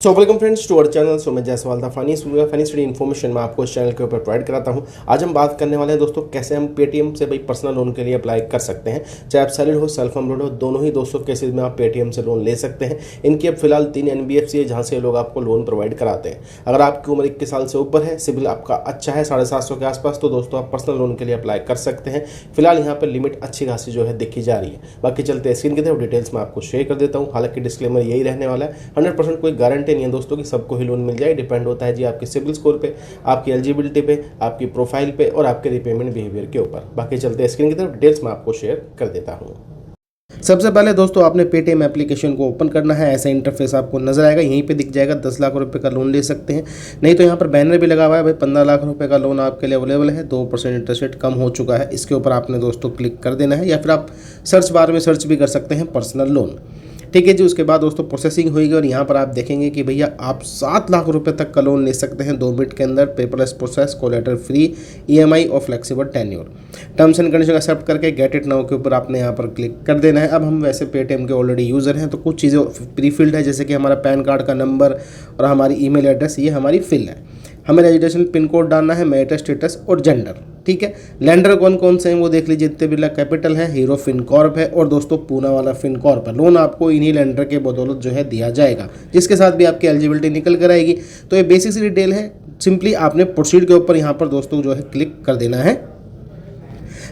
So welcome friends to our channel. So मैं Jaiswal the funny study information मैं आपको इस चैनल के ऊपर प्रोवाइड कराता हूं। आज हम बात करने वाले हैं दोस्तों कैसे हम पेटीएम से भाई पर्सनल लोन के लिए अप्लाई कर सकते हैं। चाहे आप सैलरी हो सेल्फ एम्प्लॉयड हो, दोनों ही दोस्तों केसेज में आप पेटीएम से लोन ले सकते हैं। इनकी अब फिलहाल 3 NBFC है जहाँ से लोग आपको लोन प्रोवाइड कराते हैं। अगर आपकी उम्र 21 साल से ऊपर है, सिविल आपका अच्छा है 750 के आसपास, तो दोस्तों आप पर्सनल लोन के लिए अप्लाई कर सकते हैं। फिलहाल यहाँ पर लिमिट अच्छी खासी जो है देखी जा रही है। बाकी चलते हैं स्क्रीन की तरफ, डिटेल्स मैं आपको शेयर कर देता हूँ। हालांकि डिस्क्लेमर यही रहने वाला है, 100% कोई गारंटी नहीं है दोस्तों कि सबको ही लोन मिल जाए। डिपेंड होता है जी आपके सिविल स्कोर पे, आपकी एलिजिबिलिटी पे, आपकी प्रोफाइल पे और आपके रिपेमेंट बिहेवियर के ऊपर। बाकी चलते हैं स्क्रीन की तरफ, डिटेल्स मैं आपको शेयर कर देता हूँ। सबसे पहले दोस्तों आपने पेटीएम एप्लीकेशन को ओपन करना है। ऐसा इंटरफेस आपको नजर आएगा, यहीं पे दिख जाएगा 10 लाख रुपए का लोन ले सकते हैं। नहीं तो यहाँ पर बैनर भी लगा हुआ है भाई 15 लाख रुपए का लोन आपके लिए अवेलेबल है, 2% इंटरेस्ट रेट कम हो चुका है। इसके ऊपर आपने दोस्तों क्लिक कर देना है, या फिर आप सर्च बार में सर्च भी कर सकते हैं पर्सनल लोन। ठीक है जी। उसके बाद दोस्तों प्रोसेसिंग होगी और यहाँ पर आप देखेंगे कि भैया आप 7 लाख रुपए तक का लोन ले सकते हैं 2 मिनट के अंदर, paperless process, collateral free, EMI और flexible tenure. Terms and condition accept करके गेट इट नाउ के ऊपर आपने यहाँ पर क्लिक कर देना है। अब हम वैसे पेटीएम के ऑलरेडी यूज़र हैं तो कुछ चीज़ें प्री फिल्ड है, जैसे कि हमारा पैन कार्ड का नंबर और हमारी ईमेल एड्रेस, ये हमारी फिल है। हमें रजिस्ट्रेशन पिन कोड डालना है, मैरिटल स्टेटस और जेंडर। ठीक है। लेंडर कौन कौन से हैं वो देख लीजिए, जितने बिरला कैपिटल है, हीरो फिनकॉर्प है और दोस्तों पूना वाला फिनकॉर्प है। लोन आपको इन्हीं लेंडर के बदौलत जो है दिया जाएगा, जिसके साथ भी आपकी एलिजिबिलिटी निकल कर आएगी। तो ये बेसिक सी डिटेल है। सिंपली आपने प्रोसीड के ऊपर यहाँ पर दोस्तों जो है क्लिक कर देना है।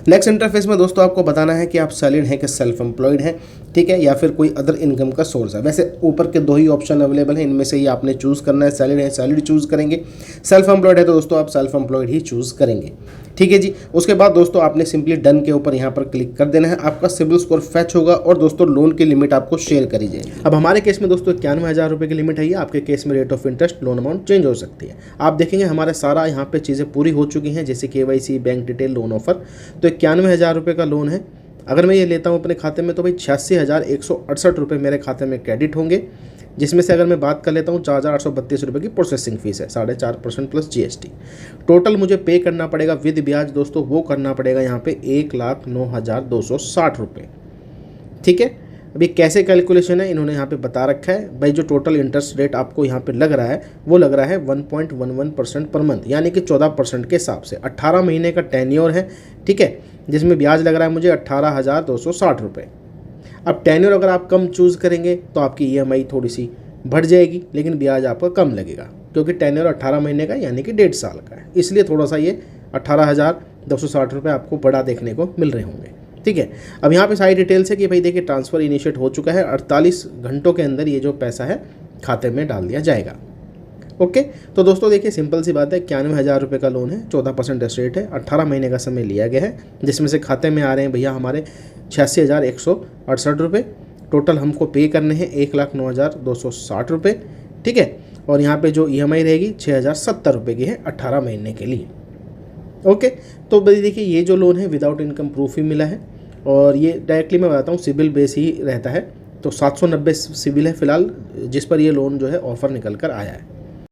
नेक्स्ट इंटरफेस में दोस्तों आपको बताना है कि आप सैलरीड हैं कि सेल्फ एम्प्लॉयड हैं, ठीक है, या फिर कोई अदर इनकम का सोर्स है। वैसे ऊपर के 2 ही ऑप्शन अवेलेबल हैं, इनमें से ही आपने चूज़ करना है। सैलरीड है सैलरी चूज़ करेंगे, सेल्फ एम्प्लॉयड है तो दोस्तों आप सेल्फ एम्प्लॉयड ही चूज़ करेंगे। ठीक है जी। उसके बाद दोस्तों आपने सिंपली डन के ऊपर यहाँ पर क्लिक कर देना है। आपका सिविल स्कोर फैच होगा और दोस्तों लोन की लिमिट आपको शेयर करी जाएगी। अब हमारे केस में दोस्तों 91,000 रुपये की लिमिट है ये। आपके केस में rate of interest, loan amount change हो सकती है। आप देखेंगे हमारे सारा यहाँ पे चीज़ें पूरी हो चुकी हैं, जैसे KYC, bank detail, loan offer. तो 91,000 रुपये का लोन है। अगर मैं ये लेता हूँ अपने खाते में तो भाई 86,168 रुपये मेरे खाते में क्रेडिट होंगे, जिसमें से अगर मैं बात कर लेता हूँ 4,832 रुपये की प्रोसेसिंग फीस है, 4.5% प्लस GST। टोटल मुझे पे करना पड़ेगा विद ब्याज दोस्तों, वो करना पड़ेगा यहाँ पे 1,09,260 रुपये। ठीक है। अभी कैसे कैलकुलेशन है इन्होंने यहाँ पे बता रखा है भाई। जो टोटल इंटरेस्ट रेट आपको यहाँ पे लग रहा है वो लग रहा है 1.11% पर मंथ, यानी कि 14% के हिसाब से। 18 महीने का टेन्योर है, ठीक है, जिसमें ब्याज लग रहा है मुझे 18,260 रुपये। अब टेन्योर अगर आप कम चूज़ करेंगे तो आपकी EMI थोड़ी सी बढ़ जाएगी, लेकिन ब्याज आपका कम लगेगा, क्योंकि टेन्योर 18 महीने का यानी कि 1.5 साल का है, इसलिए थोड़ा सा ये 18,260 रुपये आपको बड़ा देखने को मिल रहे होंगे। ठीक है। अब यहाँ पे सारी डिटेल्स है कि भाई देखिए ट्रांसफ़र इनिशिएट हो चुका है, 48 घंटों के अंदर ये जो पैसा है खाते में डाल दिया जाएगा। ओके। तो दोस्तों देखिए सिंपल सी बात है, 91,000 रुपये का लोन है, 14% इंटरेस्ट रेट है, 18 महीने का समय लिया गया है, जिसमें से खाते में आ रहे हैं भैया हमारे 86,168 रुपये। टोटल हमको पे करने हैं 1,09,260 रुपये। ठीक है। और यहाँ पे जो EMI रहेगी 6,070 रुपये की है 18 महीने के लिए। ओके। तो भाई देखिए ये जो लोन है विदाउट इनकम प्रूफ ही मिला है, और ये डायरेक्टली मैं बताता हूँ सिविल बेस ही रहता है। तो 790 सिविल है फिलहाल, जिस पर ये लोन जो है ऑफ़र निकल कर आया है।